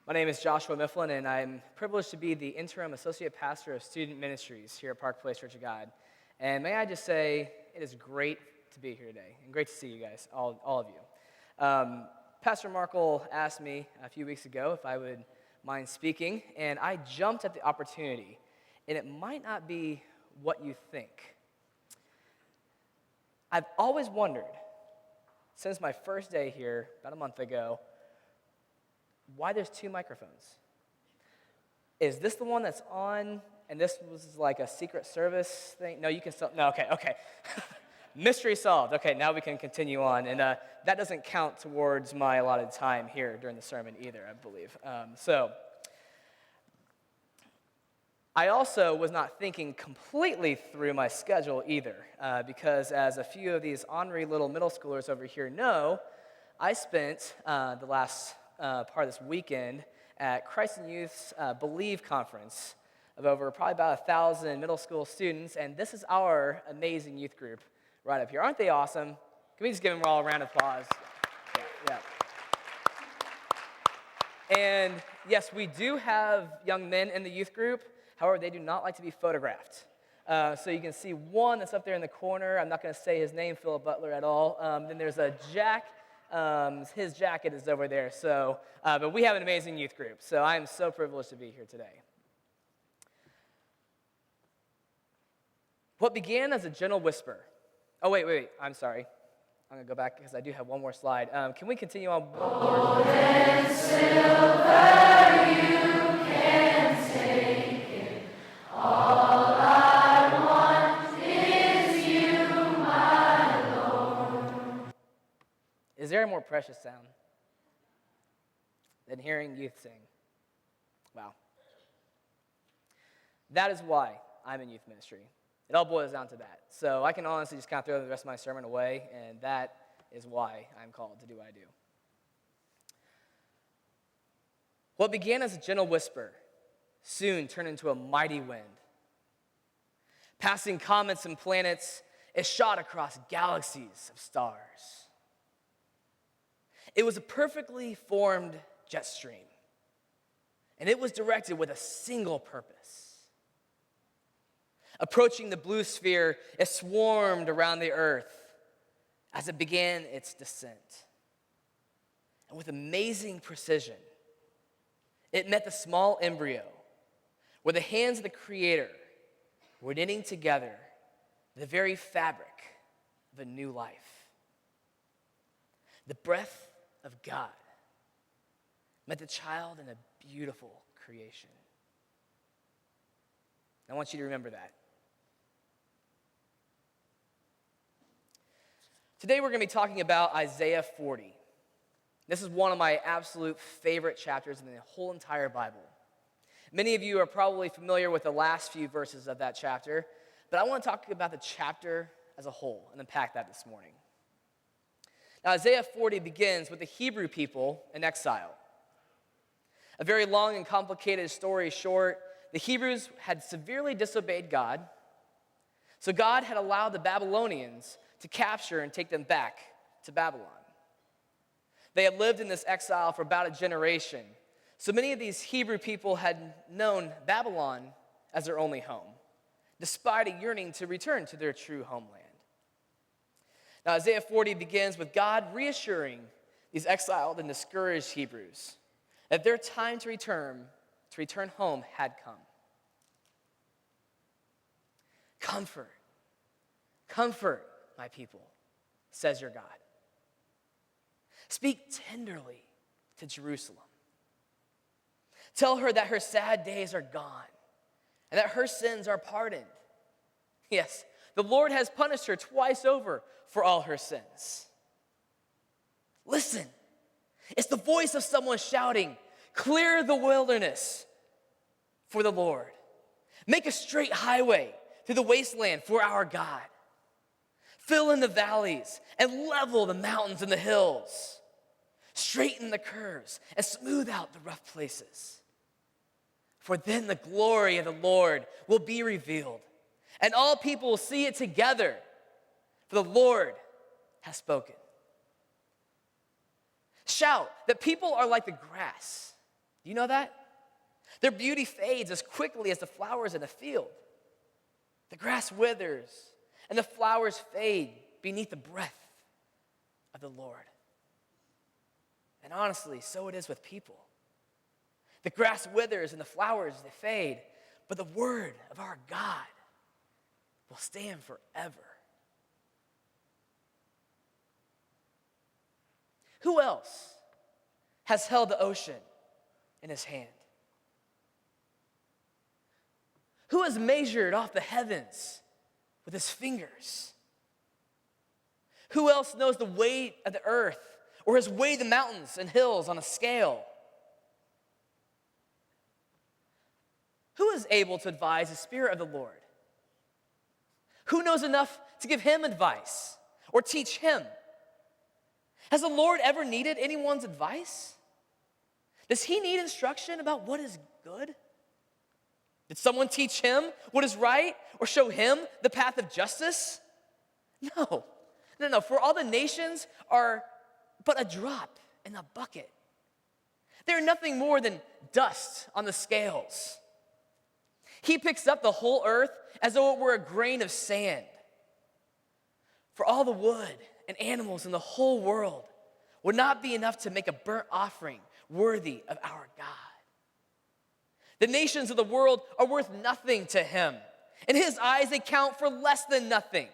My name is Joshua Mifflin, and I'm privileged to be the interim associate pastor of student ministries here at Park Place Church of God. And may I just say, it is great to be here today, and great to see you guys, all of you. Pastor Markle asked me a few weeks ago if I would mind speaking, and I jumped at the opportunity, and it might not be what you think. I've always wondered, since my first day here, about a month ago, why there's two microphones. Is this the one that's on, and this was like a Secret Service thing? No, you can still, no, okay. Mystery solved. Okay, now we can continue on. And that doesn't count towards my allotted time here during the sermon either, I believe. I also was not thinking completely through my schedule either, because as a few of these ornery little middle schoolers over here know, I spent the last part of this weekend at Christ and Youth's Believe conference of over probably about 1,000 middle school students, and this is our amazing youth group right up here. Aren't they awesome? Can we just give them all a round of applause? Yeah. And yes, we do have young men in the youth group. However, they do not like to be photographed. So you can see one that's up there in the corner. I'm not going to say his name, Philip Butler, at all. Then there's a Jack. His jacket is over there. So, but we have an amazing youth group. So I am so privileged to be here today. What began as a gentle whisper. Oh, wait. I'm sorry. I'm going to go back because I do have one more slide. Can we continue on? Gold and silver you can take it. All I want is you, my Lord. Is there a more precious sound than hearing youth sing? Wow. That is why I'm in youth ministry. It all boils down to that. So I can honestly just kind of throw the rest of my sermon away, and that is why I'm called to do what I do. What began as a gentle whisper soon turned into a mighty wind. Passing comets and planets, it shot across galaxies of stars. It was a perfectly formed jet stream, and it was directed with a single purpose. Approaching the blue sphere, it swarmed around the earth as it began its descent. And with amazing precision, it met the small embryo where the hands of the Creator were knitting together the very fabric of a new life. The breath of God met the child in a beautiful creation. I want you to remember that. Today we're going to be talking about Isaiah 40. This is one of my absolute favorite chapters in the whole entire Bible. Many of you are probably familiar with the last few verses of that chapter, but I want to talk about the chapter as a whole and unpack that this morning. Now, Isaiah 40 begins with the Hebrew people in exile. A very long and complicated story short, the Hebrews had severely disobeyed God, so God had allowed the Babylonians to capture and take them back to Babylon. They had lived in this exile for about a generation, so many of these Hebrew people had known Babylon as their only home, despite a yearning to return to their true homeland. Now, Isaiah 40 begins with God reassuring these exiled and discouraged Hebrews that their time to return home had come. Comfort, my people, says your God. Speak tenderly to Jerusalem. Tell her that her sad days are gone and that her sins are pardoned. Yes, the Lord has punished her twice over for all her sins. Listen, it's the voice of someone shouting, "Clear the wilderness for the Lord. Make a straight highway through the wasteland for our God. Fill in the valleys and level the mountains and the hills. Straighten the curves and smooth out the rough places. For then the glory of the Lord will be revealed, and all people will see it together, for the Lord has spoken." Shout that people are like the grass Do you know that? Their beauty fades as quickly as the flowers in a field. The grass withers and the flowers fade beneath the breath of the Lord. And honestly, so it is with people. The grass withers and the flowers, they fade, but the word of our God will stand forever. Who else has held the ocean in his hand? Who has measured off the heavens with his fingers? Who else knows the weight of the earth or has weighed the mountains and hills on a scale? Who is able to advise the Spirit of the Lord? Who knows enough to give him advice or teach him? Has the Lord ever needed anyone's advice? Does he need instruction about what is good? Did someone teach him what is right or show him the path of justice? No. For all the nations are but a drop in a bucket. They're nothing more than dust on the scales. He picks up the whole earth as though it were a grain of sand. For all the wood and animals in the whole world would not be enough to make a burnt offering worthy of our God. The nations of the world are worth nothing to him. In his eyes, they count for less than nothing,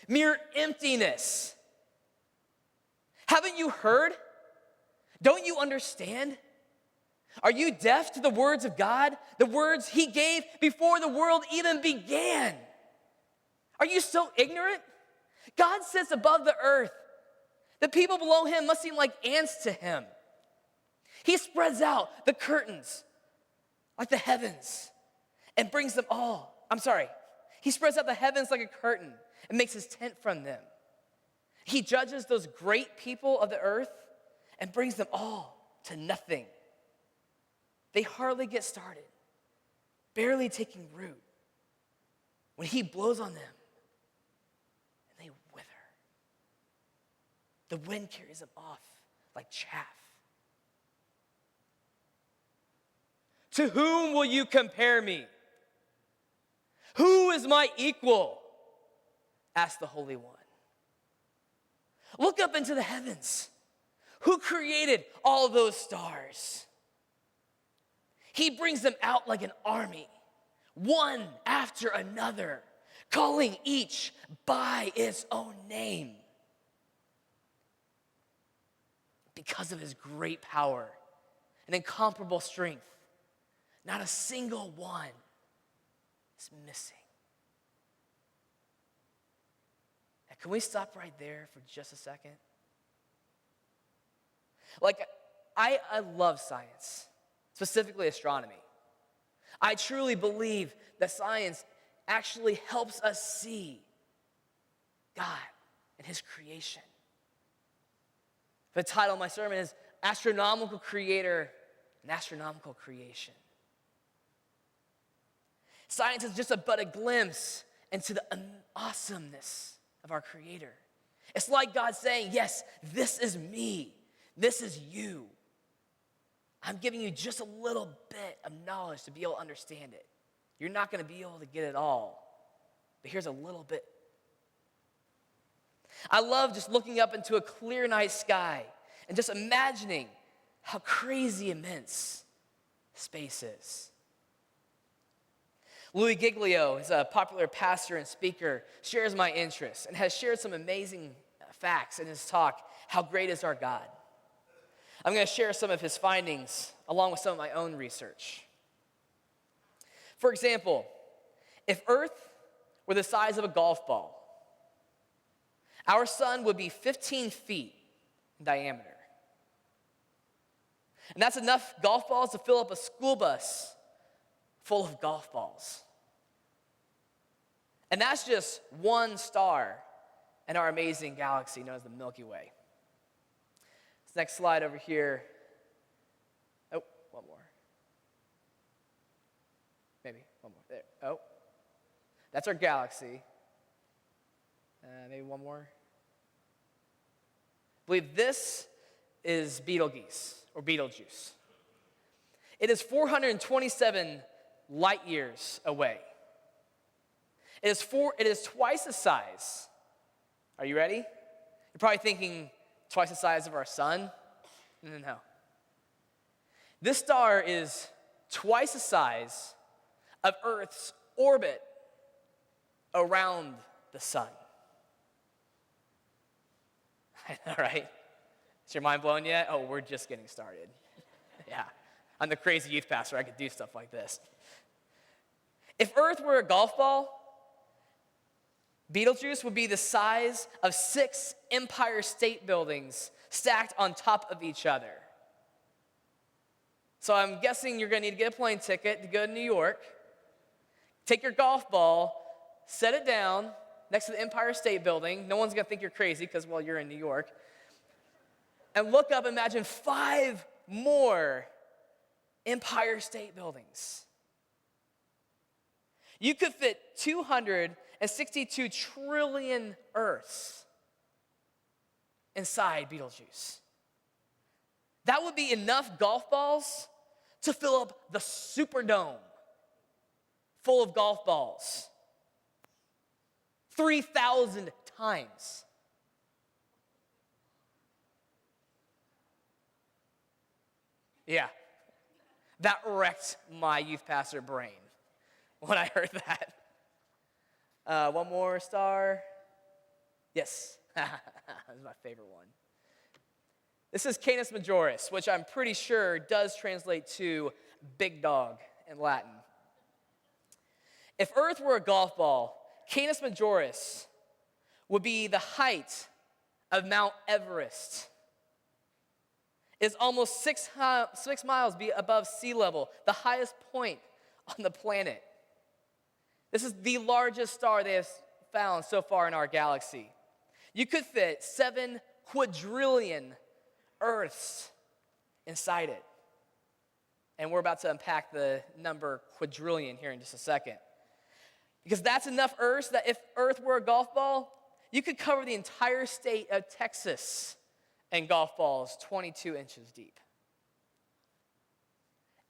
mere emptiness. Haven't you heard? Don't you understand? Are you deaf to the words of God, the words he gave before the world even began? Are you so ignorant? God sits above the earth. The people below him must seem like ants to him. He spreads out the curtains like the heavens and brings them all. He spreads out the heavens like a curtain and makes his tent from them. He judges those great people of the earth and brings them all to nothing. They hardly get started, barely taking root, when he blows on them and they wither. The wind carries them off like chaff. To whom will you compare me? Who is my equal? Asked the Holy One. Look up into the heavens. Who created all those stars? He brings them out like an army, one after another, calling each by its own name. Because of his great power and incomparable strength, not a single one is missing. Now, can we stop right there for just a second? I love science, specifically astronomy. I truly believe that science actually helps us see God and his creation. The title of my sermon is Astronomical Creator and Astronomical Creation. Science is just but a glimpse into the awesomeness of our Creator. It's like God saying, yes, this is me. This is you. I'm giving you just a little bit of knowledge to be able to understand it. You're not going to be able to get it all, but here's a little bit. I love just looking up into a clear night sky and just imagining how crazy immense space is. Louis Giglio is a popular pastor and speaker, shares my interests, and has shared some amazing facts in his talk, How Great Is Our God? I'm going to share some of his findings along with some of my own research. For example, if Earth were the size of a golf ball, our sun would be 15 feet in diameter. And that's enough golf balls to fill up a school bus full of golf balls. And that's just one star in our amazing galaxy known as the Milky Way. This next slide over here. Oh, one more. Maybe one more. There. Oh, that's our galaxy. Maybe one more. I believe this is Betelgeuse or Betelgeuse. It is 427 light years away. It is twice the size. Are you ready? You're probably thinking twice the size of our sun. No. This star is twice the size of Earth's orbit around the sun. I know, right? Is your mind blown yet? Oh, we're just getting started. Yeah. I'm the crazy youth pastor. I could do stuff like this. If Earth were a golf ball, Betelgeuse would be the size of 6 Empire State Buildings stacked on top of each other. So I'm guessing you're going to need to get a plane ticket to go to New York, take your golf ball, set it down next to the Empire State Building. No one's going to think you're crazy because, well, you're in New York. And look up, imagine 5 more Empire State Buildings. You could fit 262 trillion Earths inside Betelgeuse. That would be enough golf balls to fill up the Superdome full of golf balls 3,000 times. Yeah, that wrecked my youth pastor brain when I heard that. One more star. Yes, this is my favorite one. This is Canis Majoris, which I'm pretty sure does translate to big dog in Latin. If Earth were a golf ball, Canis Majoris would be the height of Mount Everest. It is almost 6 miles above sea level, the highest point on the planet. This is the largest star they have found so far in our galaxy. You could fit 7 quadrillion Earths inside it. And we're about to unpack the number quadrillion here in just a second. Because that's enough Earths that if Earth were a golf ball, you could cover the entire state of Texas in golf balls 22 inches deep.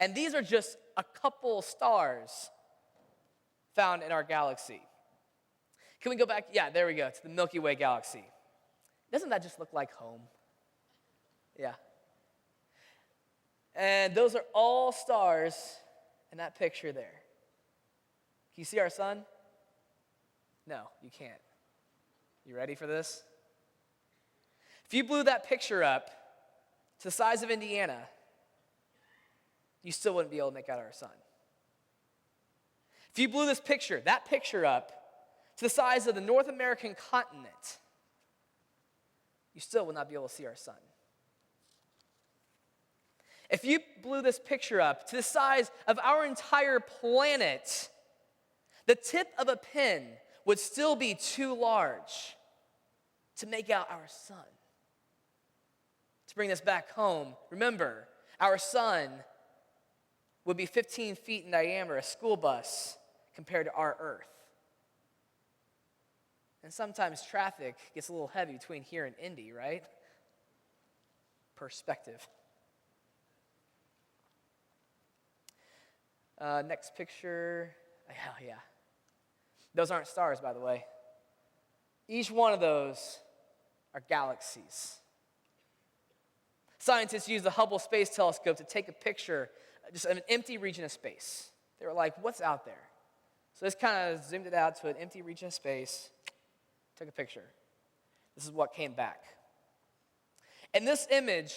And these are just a couple stars found in our galaxy. Can we go back? Yeah, there we go, to the Milky Way galaxy. Doesn't that just look like home? Yeah. And those are all stars in that picture there. Can you see our sun? No, you can't. You ready for this? If you blew that picture up to the size of Indiana, you still wouldn't be able to make out our sun. If you blew that picture up to the size of the North American continent, you still would not be able to see our sun. If you blew this picture up to the size of our entire planet, the tip of a pen would still be too large to make out our sun. To bring this back home, remember, our sun would be 15 feet in diameter, a school bus, compared to our Earth. And sometimes traffic gets a little heavy between here and Indy, right? Perspective. Next picture. Yeah. Those aren't stars, by the way. Each one of those are galaxies. Scientists used the Hubble Space Telescope to take a picture just of an empty region of space. They were like, what's out there? So this kind of zoomed it out to an empty region of space, took a picture. This is what came back. In this image,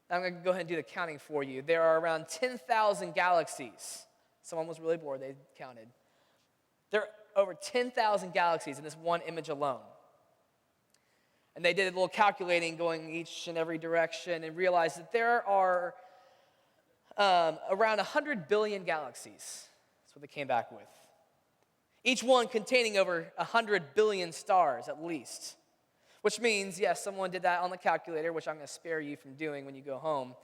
I'm going to go ahead and do the counting for you. There are around 10,000 galaxies. Someone was really bored, they counted. There are over 10,000 galaxies in this one image alone. And they did a little calculating going each and every direction and realized that there are around 100 billion galaxies. That's what they came back with. Each one containing over 100 billion stars at least. Which means, yes, someone did that on the calculator, which I'm going to spare you from doing when you go home.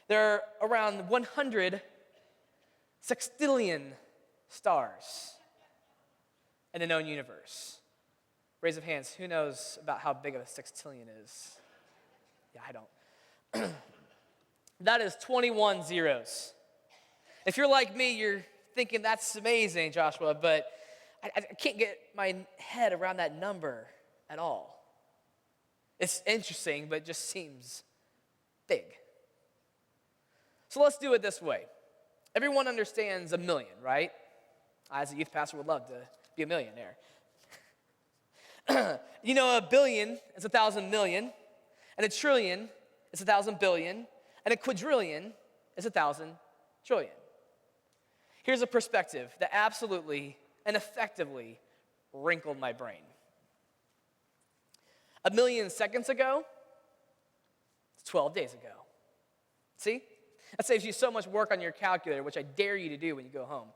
There are around 100 sextillion stars in the known universe. Raise of hands, who knows about how big of a sextillion is? Yeah, I don't. That is 21 zeros. If you're like me, you're thinking that's amazing, Joshua, but I can't get my head around that number at all. It's interesting, but it just seems big. So let's do it this way. Everyone understands a million, right? I, as a youth pastor, would love to be a millionaire. You know, a billion is 1,000 million, and a trillion is 1,000 billion, and a quadrillion is 1,000 trillion. Here's a perspective that absolutely and effectively wrinkled my brain. 1 million seconds ago, it's 12 days ago. See? That saves you so much work on your calculator, which I dare you to do when you go home.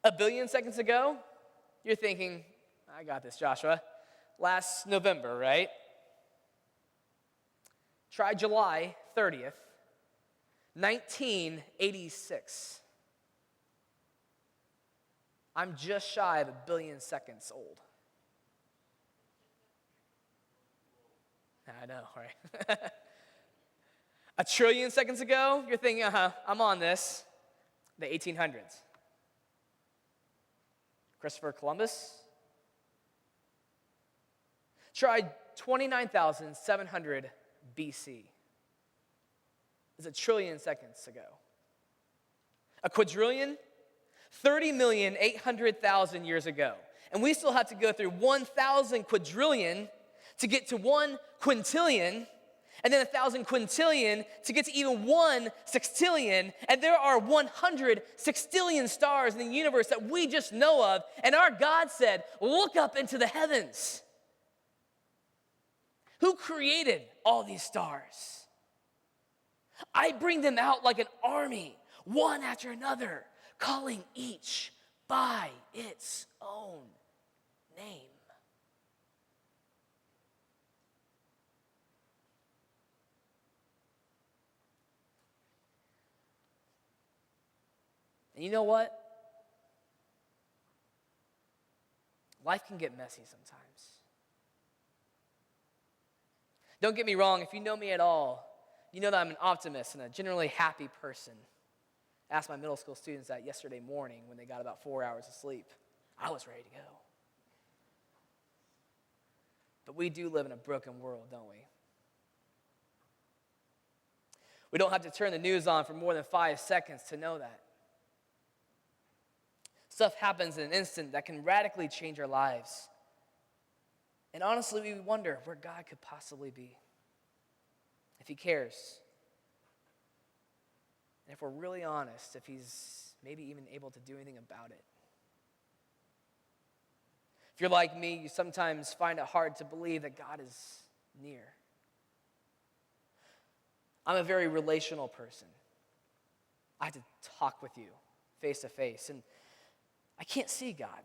1 billion seconds ago, you're thinking, I got this, Joshua. Last November, right? Try July 30th, 1986. I'm just shy of 1 billion seconds old. I know, right? 1 trillion seconds ago, you're thinking, I'm on this. The 1800s. Christopher Columbus. Tried 29,700 BC. It's 1 trillion seconds ago. A quadrillion, 30,800,000 years ago. And we still have to go through 1,000 quadrillion to get to 1 quintillion, and then 1,000 quintillion to get to even 1 sextillion, and there are 100 sextillion stars in the universe that we just know of, and our God said, look up into the heavens. Who created all these stars? I bring them out like an army, one after another, calling each by its own name. And you know what? Life can get messy sometimes. Don't get me wrong, if you know me at all, you know that I'm an optimist and a generally happy person. I asked my middle school students that yesterday morning when they got about 4 hours of sleep. I was ready to go. But we do live in a broken world, don't we? We don't have to turn the news on for more than 5 seconds to know that. Stuff happens in an instant that can radically change our lives. And honestly, we wonder where God could possibly be, if he cares. And if we're really honest, if he's maybe even able to do anything about it. If you're like me, you sometimes find it hard to believe that God is near. I'm a very relational person. I have to talk with you face to face, and I can't see God.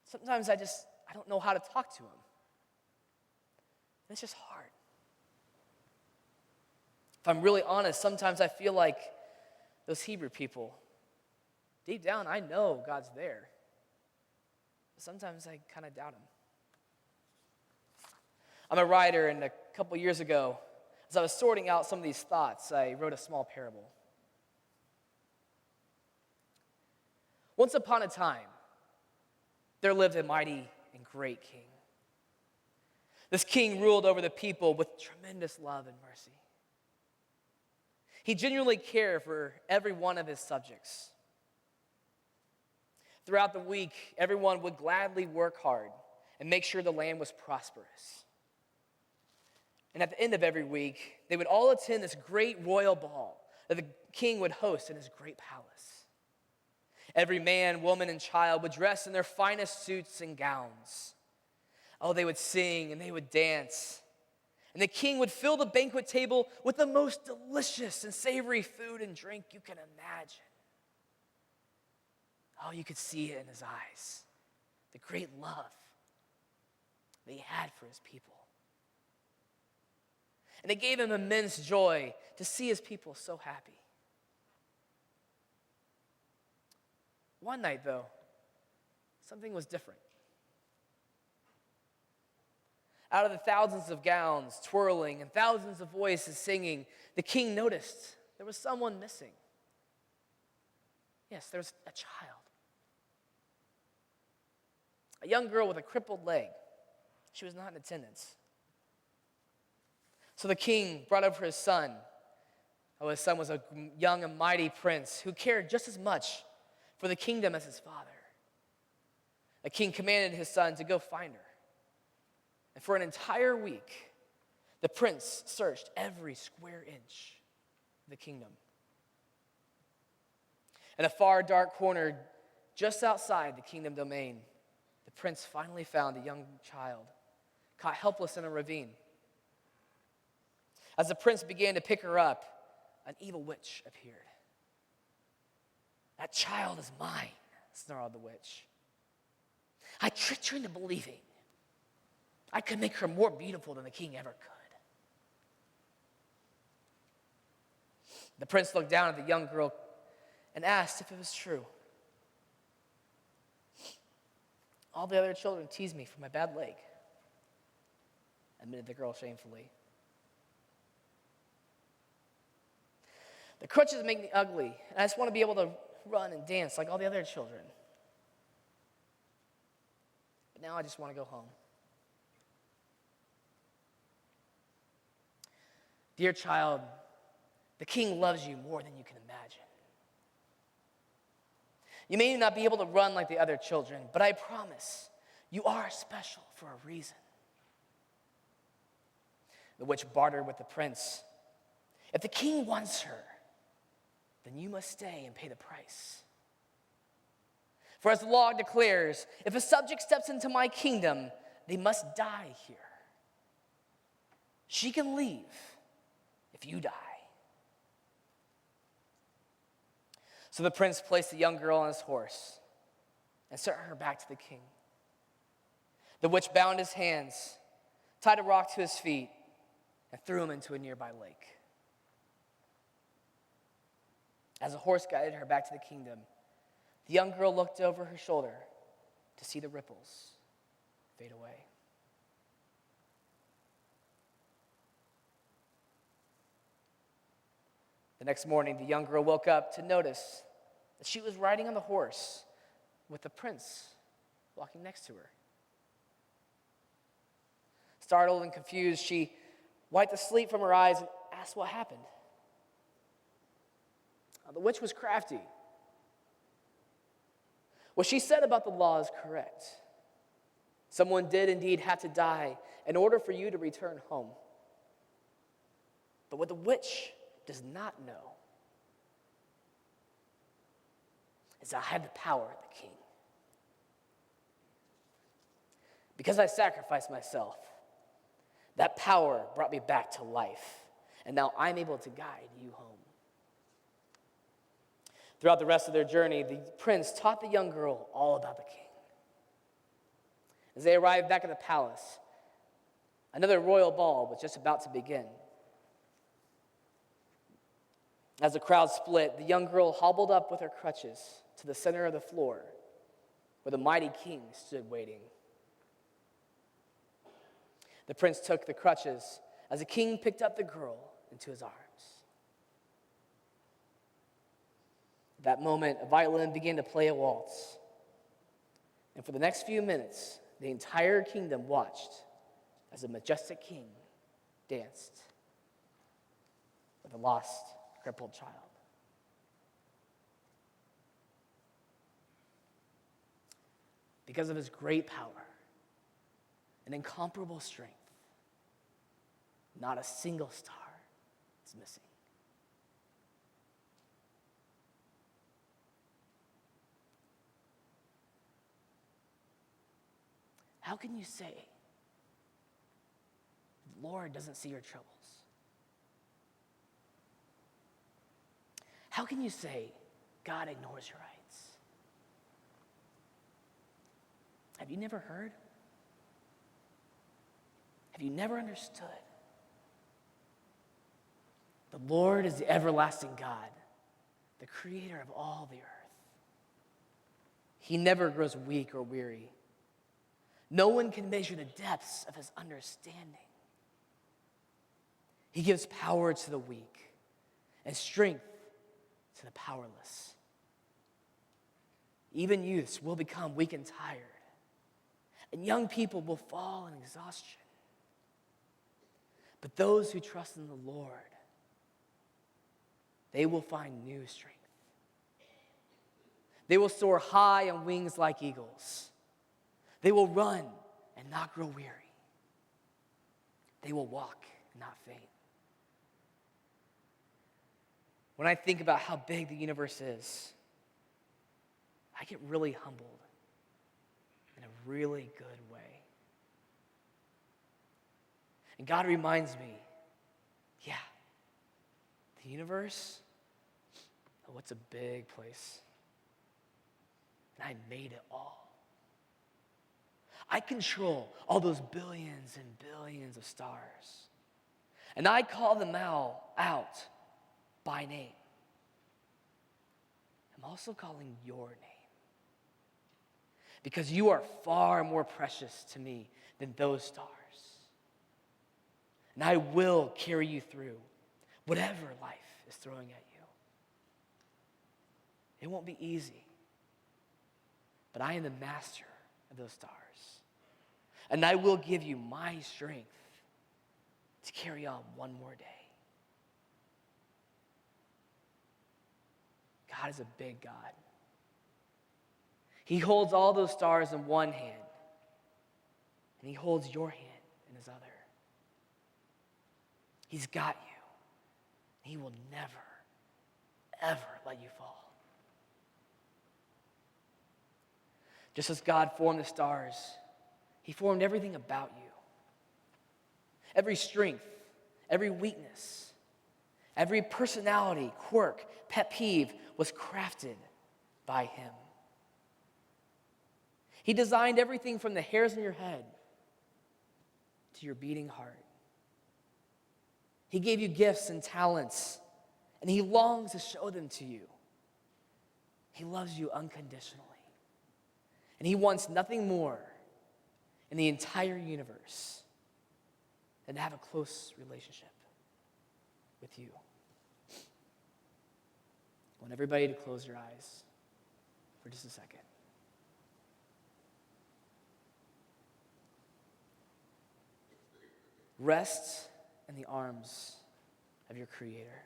Sometimes I don't know how to talk to him. It's just hard. If I'm really honest, sometimes I feel like those Hebrew people. Deep down, I know God's there. But sometimes I kind of doubt him. I'm a writer, and a couple years ago, as I was sorting out some of these thoughts, I wrote a small parable. Once upon a time, there lived a mighty and great king. This king ruled over the people with tremendous love and mercy. He genuinely cared for every one of his subjects. Throughout the week, everyone would gladly work hard and make sure the land was prosperous. And at the end of every week, they would all attend this great royal ball that the king would host in his great palace. Every man, woman, and child would dress in their finest suits and gowns. Oh, they would sing and they would dance. And the king would fill the banquet table with the most delicious and savory food and drink you can imagine. Oh, you could see it in his eyes. The great love that he had for his people. And it gave him immense joy to see his people so happy. One night, though, something was different. Out of the thousands of gowns twirling and thousands of voices singing, the king noticed there was someone missing. Yes, there was a child. A young girl with a crippled leg. She was not in attendance. So the king brought over his son. Oh, his son was a young and mighty prince who cared just as much for the kingdom as his father. The king commanded his son to go find her. And for an entire week, the prince searched every square inch of the kingdom. In a far, dark corner just outside the kingdom domain, the prince finally found a young child caught helpless in a ravine. As the prince began to pick her up, an evil witch appeared. "That child is mine," snarled the witch. "I tricked her into believing I could make her more beautiful than the king ever could." The prince looked down at the young girl and asked if it was true. "All the other children tease me for my bad leg," admitted the girl shamefully. "The crutches make me ugly, and I just want to be able to run and dance like all the other children. But now I just want to go home." "Dear child, the king loves you more than you can imagine. You may not be able to run like the other children, but I promise you are special for a reason." The witch bartered with the prince. "If the king wants her, then you must stay and pay the price. For as the law declares, if a subject steps into my kingdom, they must die here. She can leave if you die." So the prince placed the young girl on his horse and sent her back to the king. The witch bound his hands, tied a rock to his feet, and threw him into a nearby lake. As the horse guided her back to the kingdom, the young girl looked over her shoulder to see the ripples fade away. The next morning, the young girl woke up to notice that she was riding on the horse with the prince walking next to her. Startled and confused, she wiped the sleep from her eyes and asked what happened. The witch was crafty. What she said about the law is correct. Someone did indeed have to die in order for you to return home. But what the witch does not know is I have the power of the king. Because I sacrificed myself, that power brought me back to life, and now I'm able to guide you home. Throughout the rest of their journey, the prince taught the young girl all about the king. As they arrived back at the palace, another royal ball was just about to begin. As the crowd split, the young girl hobbled up with her crutches to the center of the floor where the mighty king stood waiting. The prince took the crutches as the king picked up the girl into his arms. At that moment, a violin began to play a waltz. And for the next few minutes, the entire kingdom watched as the majestic king danced with a lost, crippled child. Because of his great power and incomparable strength, not a single star is missing. How can you say the Lord doesn't see your troubles? How can you say God ignores your rights? Have you never heard? Have you never understood? The Lord is the everlasting God, the creator of all the earth. He never grows weak or weary. No one can measure the depths of his understanding. He gives power to the weak and strength to the powerless. Even youths will become weak and tired, and young people will fall in exhaustion. But those who trust in the Lord, they will find new strength. They will soar high on wings like eagles. They will run and not grow weary. They will walk and not faint. When I think about how big the universe is, I get really humbled in a really good way. And God reminds me, yeah, the universe, oh, it's a big place. And I made it all. I control all those billions and billions of stars. And I call them out by name. I'm also calling your name. Because you are far more precious to me than those stars. And I will carry you through whatever life is throwing at you. It won't be easy. But I am the master of those stars. And I will give you my strength to carry on one more day. God is a big God. He holds all those stars in one hand, and he holds your hand in his other. He's got you. He will never, ever let you fall. Just as God formed the stars, he formed everything about you. Every strength, every weakness, every personality, quirk, pet peeve was crafted by him. He designed everything from the hairs on your head to your beating heart. He gave you gifts and talents, and he longs to show them to you. He loves you unconditionally. And he wants nothing more in the entire universe than to have a close relationship with you. I want everybody to close your eyes for just a second. Rest in the arms of your Creator.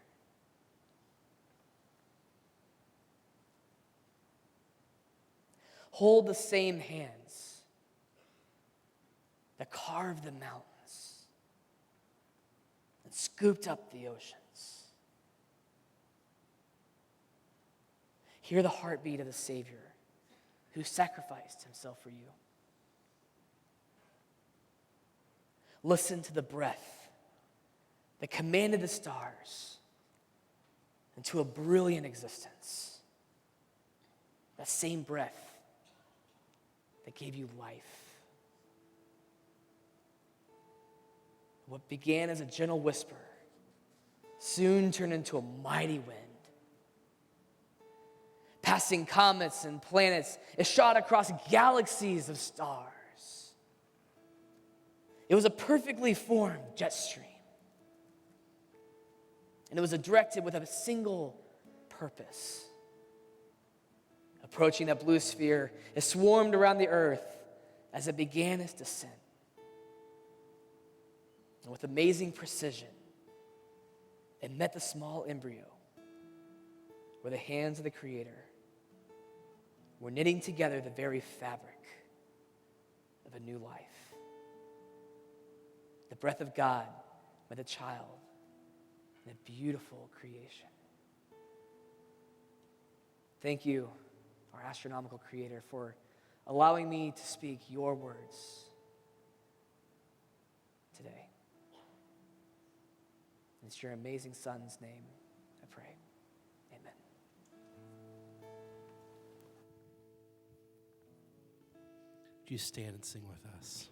Hold the same hands that carved the mountains and scooped up the oceans. Hear the heartbeat of the Savior who sacrificed himself for you. Listen to the breath that commanded the stars into a brilliant existence. That same breath that gave you life. What began as a gentle whisper soon turned into a mighty wind. Passing comets and planets, it shot across galaxies of stars. It was a perfectly formed jet stream. And it was directed with a single purpose. Approaching that blue sphere, it swarmed around the earth as it began its descent. And with amazing precision, it met the small embryo where the hands of the Creator were knitting together the very fabric of a new life. The breath of God met a child in a beautiful creation. Thank you, our astronomical Creator, for allowing me to speak your words today. It's your amazing Son's name I pray. Amen. Would you stand and sing with us?